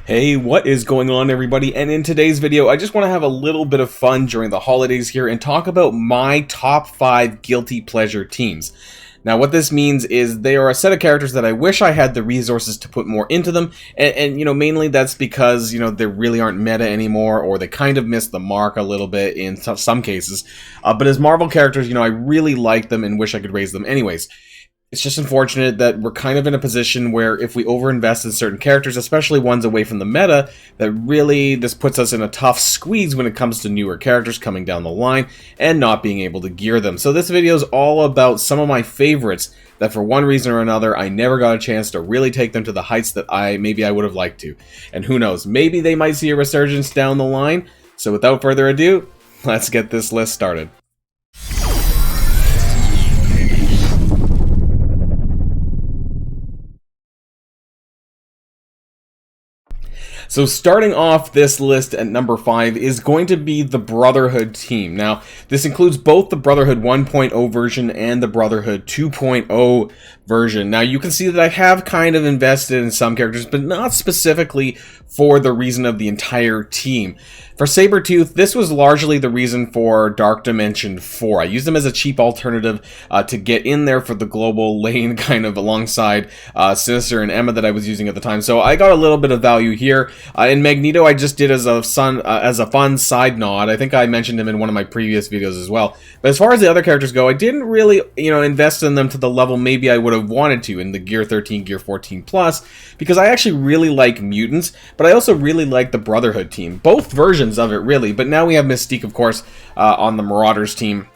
Hey, what is going on, everybody? And in today's video, I just want to have a little bit of fun during the holidays here and talk about my top 5 guilty pleasure teams. Now, what this means is they are a set of characters that I wish I had the resources to put more into them, and mainly that's because, they really aren't meta anymore, or they kind of missed the mark a little bit in some cases. But as Marvel characters, I really like them and wish I could raise them anyways. It's just unfortunate that we're kind of in a position where if we overinvest in certain characters, especially ones away from the meta, that really this puts us in a tough squeeze when it comes to newer characters coming down the line and not being able to gear them. So this video is all about some of my favorites that for one reason or another I never got a chance to really take them to the heights that maybe I would have liked to. And who knows, maybe they might see a resurgence down the line. So without further ado, let's get this list started. So starting off this list at number 5 is going to be the Brotherhood team. Now, this includes both the Brotherhood 1.0 version and the Brotherhood 2.0 version. Now, you can see that I have kind of invested in some characters, but not specifically for the reason of the entire team. For Sabretooth, this was largely the reason for Dark Dimension 4. I used them as a cheap alternative to get in there for the global lane kind of alongside Sinister and Emma that I was using at the time. So I got a little bit of value here. In Magneto, I just did as a fun side nod. I think I mentioned him in one of my previous videos as well. But as far as the other characters go, I didn't really, invest in them to the level maybe I would have wanted to in the Gear 13, Gear 14 Plus, because I actually really like mutants, but I also really like the Brotherhood team. Both versions of it, really. But now we have Mystique, of course, on the Marauders team.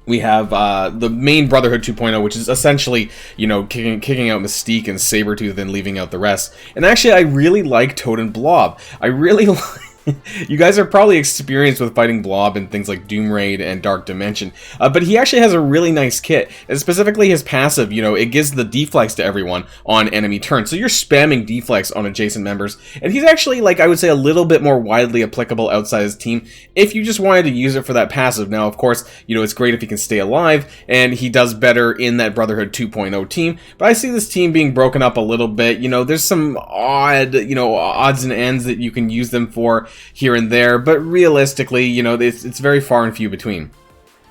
We have the main Brotherhood 2.0, which is essentially, kicking out Mystique and Sabretooth and leaving out the rest. And actually, I really like Toad and Blob. I really like... You guys are probably experienced with fighting Blob in things like Doom Raid and Dark Dimension, but he actually has a really nice kit, and specifically his passive, it gives the deflex to everyone on enemy turns, so you're spamming deflex on adjacent members, and he's actually, I would say, a little bit more widely applicable outside his team if you just wanted to use it for that passive. Now, of course, it's great if he can stay alive, and he does better in that Brotherhood 2.0 team, but I see this team being broken up a little bit. There's some odd, odds and ends that you can use them for here and there, but realistically, it's very far and few between.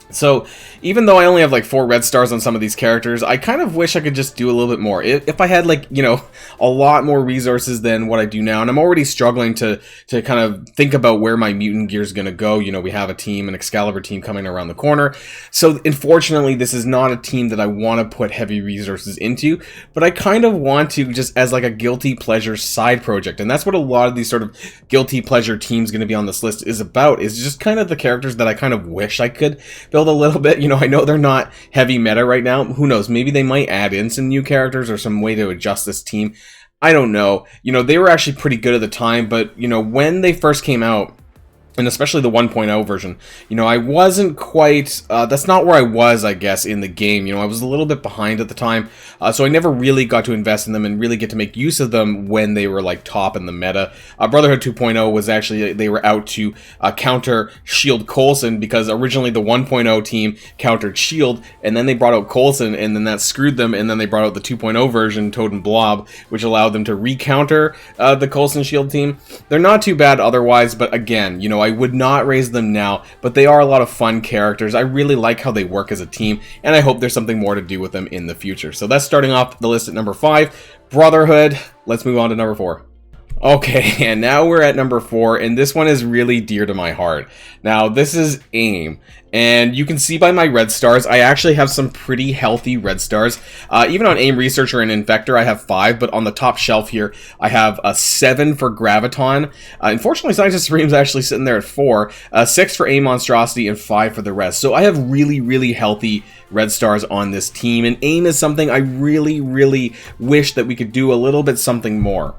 So, even though I only have 4 red stars on some of these characters, I kind of wish I could just do a little bit more. If I had a lot more resources than what I do now, and I'm already struggling to kind of think about where my mutant gear is going to go. We have a team, an Excalibur team coming around the corner. So, unfortunately, this is not a team that I want to put heavy resources into, but I kind of want to just as a guilty pleasure side project. And that's what a lot of these sort of guilty pleasure teams going to be on this list is about, is just kind of the characters that I kind of wish I could build a little bit. I know they're not heavy meta right now. Who knows? Maybe they might add in some new characters or some way to adjust this team. I don't know. They were actually pretty good at the time, but, when they first came out, and especially the 1.0 version, I wasn't quite, that's not where I was, I guess, in the game. I was a little bit behind at the time, so I never really got to invest in them and really get to make use of them when they were, top in the meta. Brotherhood 2.0 was actually, they were out to counter Shield Coulson, because originally the 1.0 team countered Shield, and then they brought out Coulson, and then that screwed them, and then they brought out the 2.0 version, Toad and Blob, which allowed them to recounter the Coulson Shield team. They're not too bad otherwise, but again, I would not raise them now, but they are a lot of fun characters. I really like how they work as a team, and I hope there's something more to do with them in the future. So that's starting off the list at number 5, Brotherhood. Let's move on to number 4. Okay, and now we're at number 4, and this one is really dear to my heart. Now, this is AIM, and you can see by my red stars, I actually have some pretty healthy red stars. Even on AIM Researcher and Infector, I have 5, but on the top shelf here, I have a 7 for Graviton. Unfortunately, Scientist Supreme's actually sitting there at 4, 6 for AIM Monstrosity, and 5 for the rest. So I have really, really healthy red stars on this team, and AIM is something I really, really wish that we could do a little bit something more.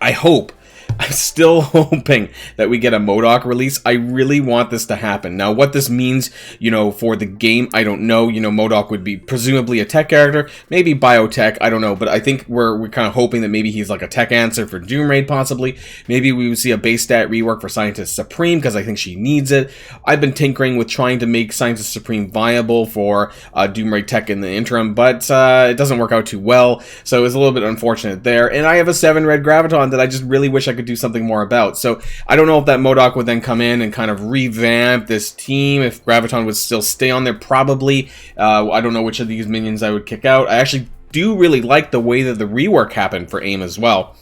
I hope I'm still hoping that we get a MODOK release. I really want this to happen. Now, what this means, you know, for the game, I don't know. You know, MODOK would be presumably a tech character, maybe biotech, I don't know. But I think we're kind of hoping that maybe he's like a tech answer for Doom Raid, possibly. Maybe we would see a base stat rework for Scientist Supreme, because I think she needs it. I've been tinkering with trying to make Scientist Supreme viable for Doom Raid tech in the interim, but it doesn't work out too well, so it's a little bit unfortunate there. And I have a 7 red Graviton that I just really wish I could do something more about. So I don't know if that MODOK would then come in and kind of revamp this team, if Graviton would still stay on there, probably. I don't know which of these minions I would kick out. I actually do really like the way that the rework happened for AIM as well.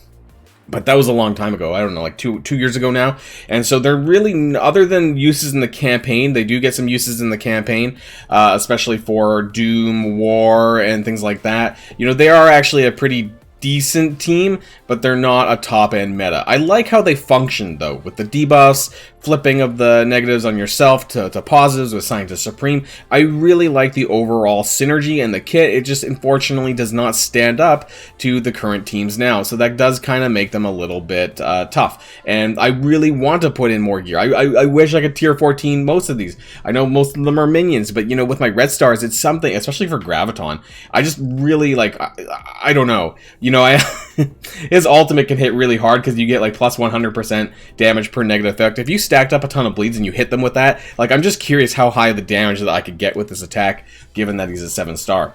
But that was a long time ago. I don't know, like two years ago now. And so they're really, other than uses in the campaign, they do get some uses in the campaign, especially for Doom, War, and things like that. You know, they are actually a pretty decent team, but they're not a top-end meta. I like how they function, though, with the debuffs, flipping of the negatives on yourself to positives with Scientist Supreme. I really like the overall synergy and the kit. It just, unfortunately, does not stand up to the current teams now, so that does kind of make them a little bit tough. And I really want to put in more gear. I wish I could tier 14 most of these. I know most of them are minions, but, you know, with my red stars, it's something, especially for Graviton. I just really, like, I don't know. You know, his ultimate can hit really hard because you get like plus 100% damage per negative effect. If you stacked up a ton of bleeds and you hit them with that, like, I'm just curious how high the damage that I could get with this attack, given that he's a 7-star.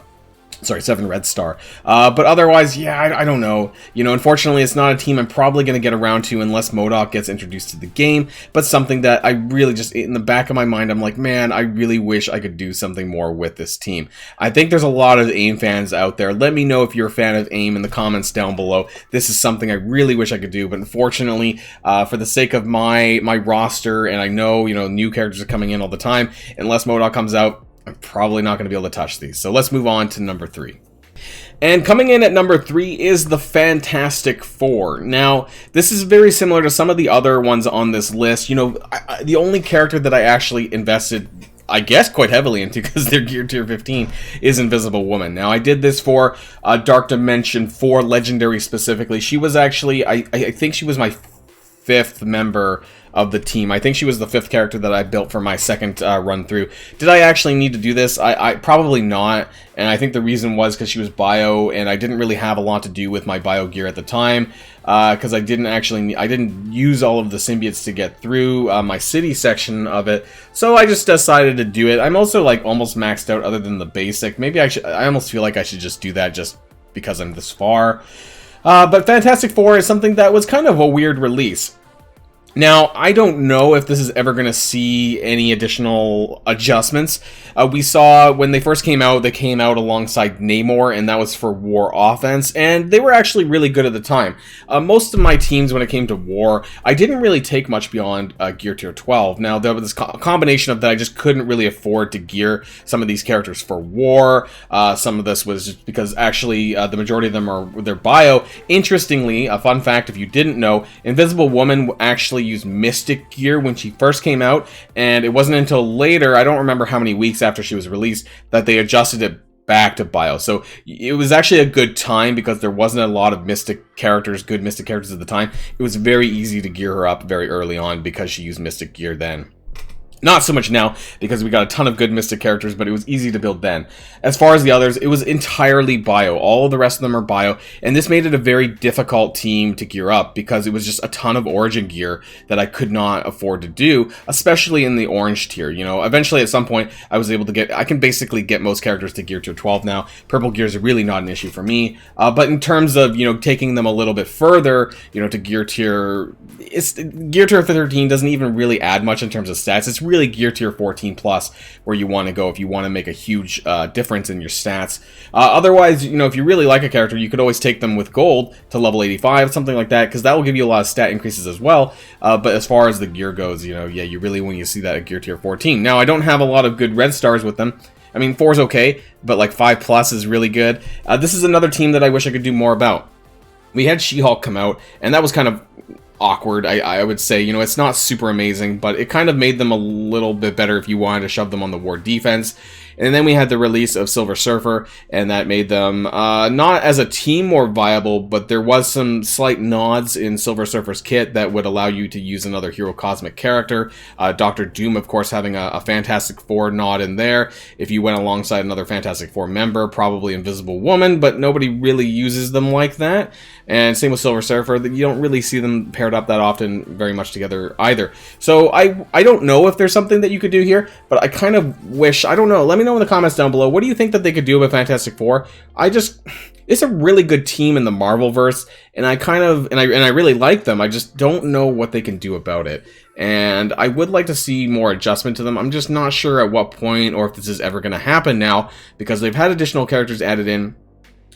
Sorry, 7 red star. But otherwise, yeah, I don't know. You know, unfortunately, it's not a team I'm probably going to get around to unless MODOK gets introduced to the game, but something that I really just, in the back of my mind, I'm like, man, I really wish I could do something more with this team. I think there's a lot of AIM fans out there. Let me know if you're a fan of AIM in the comments down below. This is something I really wish I could do, but unfortunately, for the sake of my roster, and I know, you know, new characters are coming in all the time, unless MODOK comes out, I'm probably not going to be able to touch these. So let's move on to number 3. And coming in at number 3 is the Fantastic Four. Now, this is very similar to some of the other ones on this list. You know, the only character that I actually invested, I guess, quite heavily into, because they're geared tier 15, is Invisible Woman. Now, I did this for Dark Dimension 4 Legendary specifically. She was actually, I think she was my 5th member of the team. I think she was the 5th character that I built for my second run through. Did I actually need to do this? I probably not, and I think the reason was because she was bio, and I didn't really have a lot to do with my bio gear at the time, because I didn't use all of the symbiotes to get through my city section of it, so I just decided to do it. I'm also like almost maxed out other than the basic. Maybe I almost feel like I should just do that just because I'm this far. But Fantastic Four is something that was kind of a weird release. Now, I don't know if this is ever going to see any additional adjustments. We saw when they first came out, they came out alongside Namor, and that was for War offense, and they were actually really good at the time. Most of my teams, when it came to War, I didn't really take much beyond Gear Tier 12. Now, there was this combination of that I just couldn't really afford to gear some of these characters for War. Some of this was just because actually the majority of them are their bio. Interestingly, a fun fact if you didn't know, Invisible Woman actually used Mystic gear when she first came out, and it wasn't until later, I don't remember how many weeks after she was released, that they adjusted it back to bio. So it was actually a good time because there wasn't a lot of Mystic characters, good Mystic characters at the time. It was very easy to gear her up very early on because she used Mystic gear then. Not so much now, because we got a ton of good Mystic characters, but it was easy to build then. As far as the others, it was entirely bio. All of the rest of them are bio, and this made it a very difficult team to gear up, because it was just a ton of Origin gear that I could not afford to do, especially in the orange tier. You know, eventually at some point, I was able to get, I can basically get most characters to gear tier 12 now. Purple gears are really not an issue for me, but in terms of, you know, taking them a little bit further, you know, to gear tier 13 doesn't even really add much in terms of stats. It's really gear tier 14 plus where you want to go if you want to make a huge difference in your stats. Otherwise, you know, if you really like a character, you could always take them with gold to level 85, something like that, because that will give you a lot of stat increases as well. But as far as the gear goes, you know, yeah, you really want to see that at gear tier 14. Now, I don't have a lot of good red stars with them. I mean, 4's okay, but like 5 plus is really good. This is another team that I wish I could do more about. We had She-Hulk come out, and that was kind of awkward, I would say. You know, it's not super amazing, but it kind of made them a little bit better if you wanted to shove them on the War defense. And then we had the release of Silver Surfer, and that made them not as a team more viable, but there was some slight nods in Silver Surfer's kit that would allow you to use another Hero Cosmic character. Dr. Doom, of course, having a Fantastic Four nod in there. If you went alongside another Fantastic Four member, probably Invisible Woman, but nobody really uses them like that. And same with Silver Surfer, you don't really see them paired up that often very much together either. So I don't know if there's something that you could do here, but I kind of wish, I don't know, let me know in the comments down below, what do you think that they could do with Fantastic Four? It's a really good team in the Marvelverse, and I really like them. I just don't know what they can do about it. And I would like to see more adjustment to them. I'm just not sure at what point or if this is ever going to happen now, because they've had additional characters added in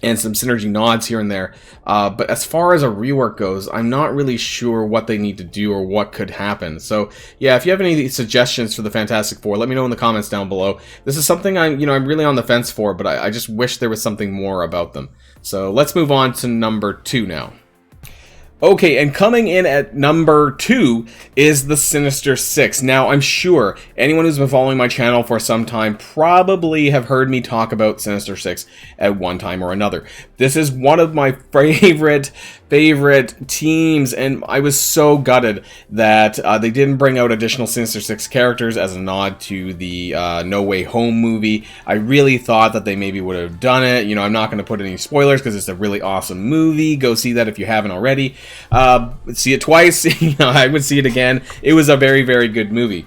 and some synergy nods here and there. But as far as a rework goes, I'm not really sure what they need to do or what could happen. So yeah, if you have any suggestions for the Fantastic Four, let me know in the comments down below. This is something I'm really on the fence for, but I just wish there was something more about them. So let's move on to number 2 now. Okay, and coming in at number 2 is the Sinister Six. Now, I'm sure anyone who's been following my channel for some time probably have heard me talk about Sinister Six at one time or another. This is one of my favorite teams, and I was so gutted that they didn't bring out additional Sinister Six characters as a nod to the No Way Home movie. I really thought that they maybe would have done it. I'm not going to put any spoilers because it's a really awesome movie. Go see that if you haven't already. See it twice. I would see it again. It was a very, very good movie.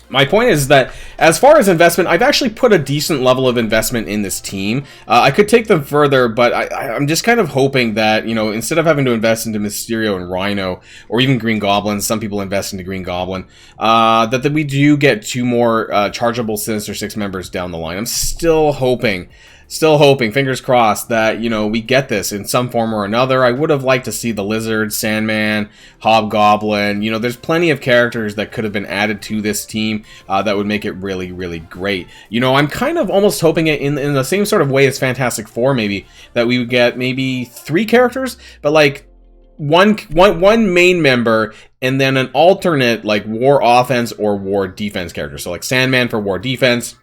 My point is that, as far as investment, I've actually put a decent level of investment in this team. I could take them further, but I'm just kind of hoping that, instead of having to invest into Mysterio and Rhino, or even Green Goblin, some people invest into Green Goblin, that we do get 2 more chargeable Sinister Six members down the line. I'm still hoping, fingers crossed, that, we get this in some form or another. I would have liked to see the Lizard, Sandman, Hobgoblin. There's plenty of characters that could have been added to this team that would make it really, really great. I'm kind of almost hoping it in the same sort of way as Fantastic Four, maybe, that we would get maybe 3 characters, but like one main member and then an alternate like war offense or war defense character. So like Sandman for war defense,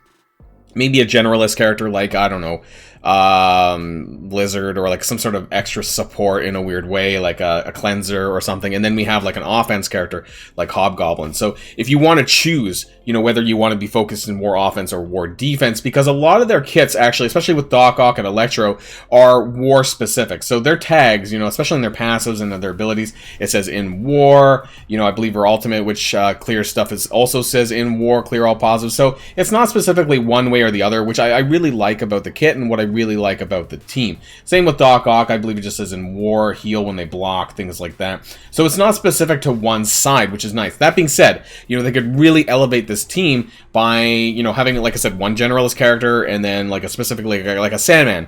maybe a generalist character like, I don't know, Lizard, or like some sort of extra support in a weird way, like a cleanser or something, and then we have like an offense character like Hobgoblin. So if you want to choose, whether you want to be focused in war offense or war defense, because a lot of their kits actually, especially with Doc Ock and Electro, are war specific. So their tags, especially in their passives and their abilities, it says in war. I believe her ultimate, which clears stuff, also says in war, clear all positives. So it's not specifically one way or the other, which I really like about the kit and what I really like about the team. Same with Doc Ock, I believe it just says in war, heal when they block, things like that. So it's not specific to one side, which is nice. That being said, they could really elevate this team by, having, like I said, one generalist character and then like a specifically like a Sandman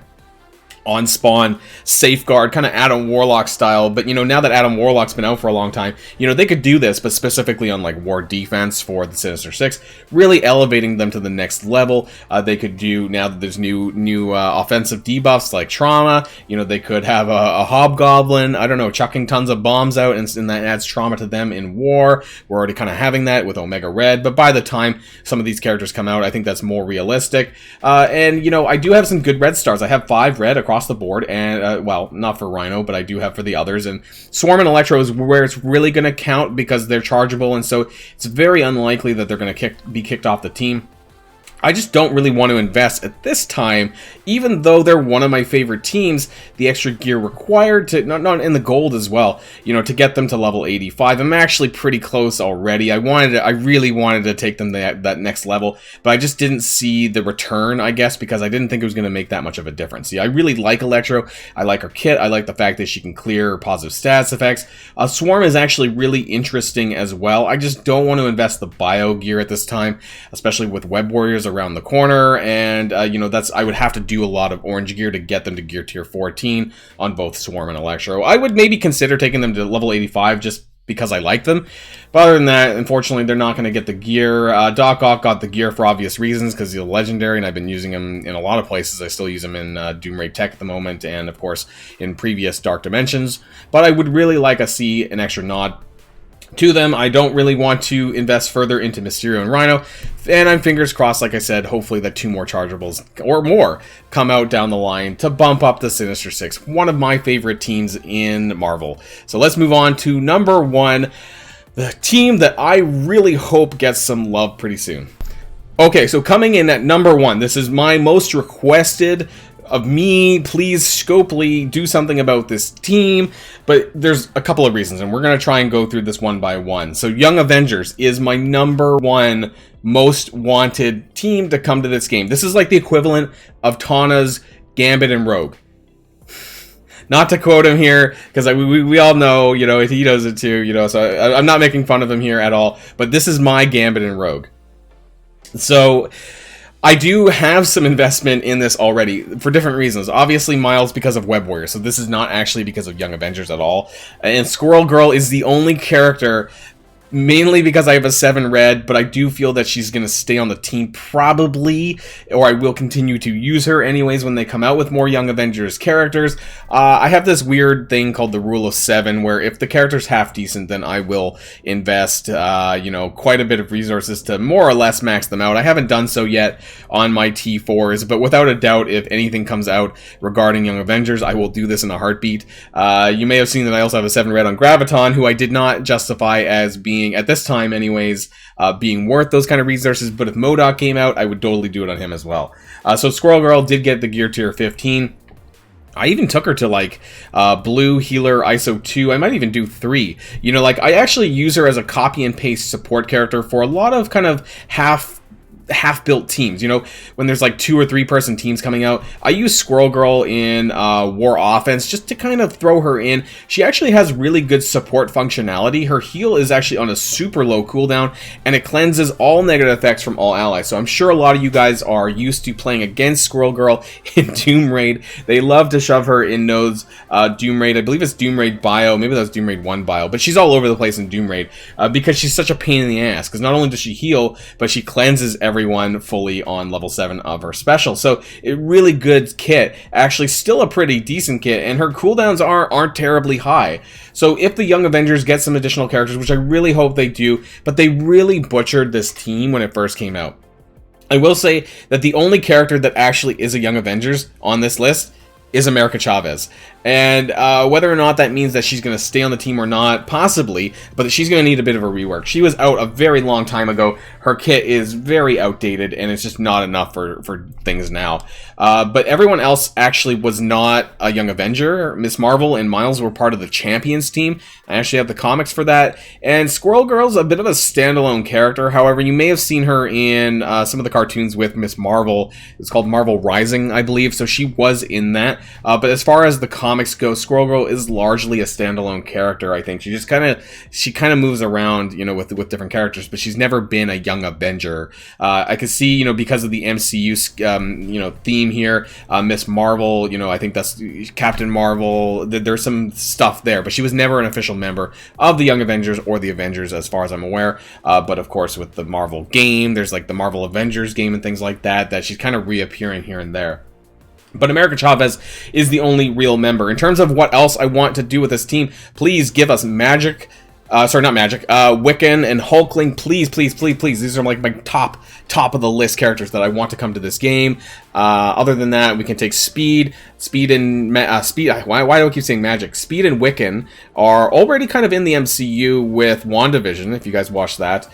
on spawn, safeguard, kind of Adam Warlock style. But now that Adam Warlock's been out for a long time, they could do this, but specifically on like war defense for the Sinister Six, really elevating them to the next level. They could do, now that there's new offensive debuffs like trauma, they could have a Hobgoblin, I don't know, chucking tons of bombs out, and that adds trauma to them in war. We're already kind of having that with Omega Red, but by the time some of these characters come out, I think that's more realistic. And I do have some good red stars. I have 5 red across the board, and well, not for Rhino, but I do have for the others. And Swarm and Electro is where it's really going to count, because they're chargeable, and so it's very unlikely that they're going to be kicked off the team. I just don't really want to invest at this time, even though they're one of my favorite teams, the extra gear required to, not in the gold as well, to get them to level 85. I'm actually pretty close already. I really wanted to take them that next level, but I just didn't see the return, I guess, because I didn't think it was going to make that much of a difference. See, I really like Electro. I like her kit. I like the fact that she can clear positive stats effects. Swarm is actually really interesting as well. I just don't want to invest the bio gear at this time, especially with Web Warriors around the corner, and I would have to do a lot of orange gear to get them to gear tier 14 on both Swarm and Electro. I would maybe consider taking them to level 85 just because I like them, but other than that, unfortunately, they're not going to get the gear. Doc Ock got the gear for obvious reasons, because he's a legendary, and I've been using him in a lot of places. I still use him in Doomray Tech at the moment, and of course in previous Dark Dimensions, but I would really like to see an extra nod to them. I don't really want to invest further into Mysterio and Rhino, and I'm fingers crossed, like I said, hopefully that 2 more chargeables or more come out down the line to bump up the Sinister Six, one of my favorite teams in Marvel. So let's move on to number 1, the team that I really hope gets some love pretty soon. Okay, so coming in at number 1, this is my most requested of me. Please, Scopely, do something about this team. But there's a couple of reasons, and we're going to try and go through this one by one. So Young Avengers is my number 1 most wanted team to come to this game. This is like the equivalent of Tana's Gambit and Rogue. Not to quote him here, because we all know, you know, he does it too, you know, so I'm not making fun of him here at all. But this is my Gambit and Rogue. So I do have some investment in this already for different reasons. Obviously, Miles because of Web Warrior, so this is not actually because of Young Avengers at all. And Squirrel Girl is the only character, mainly because I have a 7 red, but I do feel that she's going to stay on the team probably, or I will continue to use her anyways when they come out with more Young Avengers characters. I have this weird thing called the Rule of 7, where if the character's half decent, then I will invest, you know, quite a bit of resources to more or less max them out. I haven't done so yet on my T4s, but without a doubt, if anything comes out regarding Young Avengers, I will do this in a heartbeat. You may have seen that I also have a 7 red on Graviton, who I did not justify as being, at this time anyways, being worth those kind of resources, but if MODOK came out, I would totally do it on him as well. So Squirrel Girl did get the gear tier 15. I even took her to like blue healer ISO 2. I might even do 3. You know, like I actually use her as a copy and paste support character for a lot of kind of half-built teams. You know, when there's like 2 or 3 person teams coming out, I use Squirrel Girl in War Offense just to kind of throw her in. She actually has really good support functionality. Her heal is actually on a super low cooldown, and it cleanses all negative effects from all allies. So I'm sure a lot of you guys are used to playing against Squirrel Girl in Doom Raid. They love to shove her in nodes. Doom Raid, I believe it's Doom Raid Bio, maybe that's Doom Raid 1 Bio, but she's all over the place in Doom Raid because she's such a pain in the ass, because not only does she heal, but she cleanses everyone fully on level 7 of her special. So a really good kit, actually still a pretty decent kit, and her cooldowns aren't terribly high. So if the Young Avengers get some additional characters, which I really hope they do, but they really butchered this team when it first came out. I will say that the only character that actually is a Young Avengers on this list is America Chavez. And whether or not that means that she's going to stay on the team or not, possibly, but she's going to need a bit of a rework. She was out a very long time ago. Her kit is very outdated, and it's just not enough for things now. But everyone else actually was not a Young Avenger. Miss Marvel and Miles were part of the Champions team. I actually have the comics for that. And Squirrel Girl's a bit of a standalone character. However, you may have seen her in some of the cartoons with Miss Marvel. It's called Marvel Rising, I believe, so she was in that. But as far as the comics go, Squirrel Girl is largely a standalone character. I think she just kind of moves around, you know, with different characters, but she's never been a Young Avenger. I could see, you know, because of the MCU, you know, theme here, Miss Marvel, you know, I think that's Captain Marvel. There's some stuff there, but she was never an official member of the Young Avengers or the Avengers, as far as I'm aware. But of course, with the Marvel game, there's like the Marvel Avengers game and things like that, that she's kind of reappearing here and there. But America Chavez is the only real member. In terms of what else I want to do with this team, please give us Magic. Sorry, not Magic. Wiccan and Hulkling, please, please, please, please. These are like my top of the list characters that I want to come to this game. Other than that, we can take Speed. Speed and why do I keep saying Magic? Speed and Wiccan are already kind of in the MCU with WandaVision, if you guys watched that.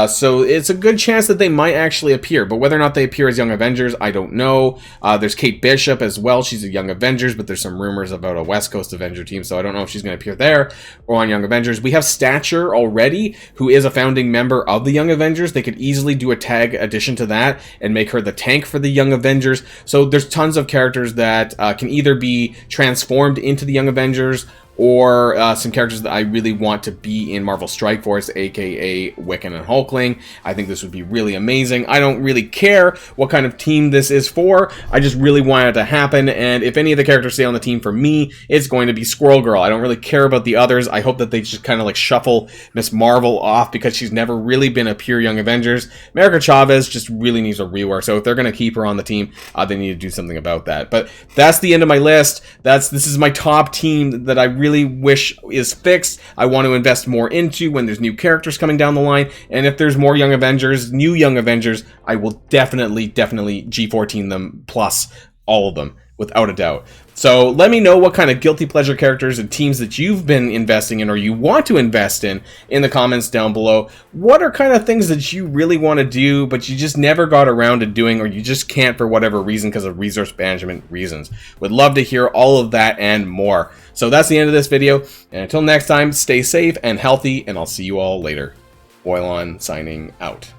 So it's a good chance that they might actually appear, but whether or not they appear as Young Avengers, I don't know. There's Kate Bishop as well. She's a Young Avengers, but there's some rumors about a West Coast Avenger team, so I don't know if she's going to appear there or on Young Avengers. We have Stature already, who is a founding member of the Young Avengers. They could easily do a tag addition to that and make her the tank for the Young Avengers. So there's tons of characters that can either be transformed into the Young Avengers, or some characters that I really want to be in Marvel Strike Force, aka Wiccan and Hulkling. I think this would be really amazing. I don't really care what kind of team this is for. I just really want it to happen, and if any of the characters stay on the team for me, it's going to be Squirrel Girl. I don't really care about the others. I hope that they just kind of like shuffle Miss Marvel off, because she's never really been a pure Young Avengers. America Chavez just really needs a rework, so if they're going to keep her on the team, they need to do something about that. But that's the end of my list. This is my top team that I really wish is fixed, I want to invest more into when there's new characters coming down the line. And if there's more Young Avengers, new Young Avengers, I will definitely G14 them plus all of them, without a doubt. So let me know what kind of guilty pleasure characters and teams that you've been investing in or you want to invest in the comments down below. What are kind of things that you really want to do but you just never got around to doing, or you just can't for whatever reason because of resource management reasons? Would love to hear all of that and more. So that's the end of this video, and until next time, stay safe and healthy, and I'll see you all later. Boilon signing out.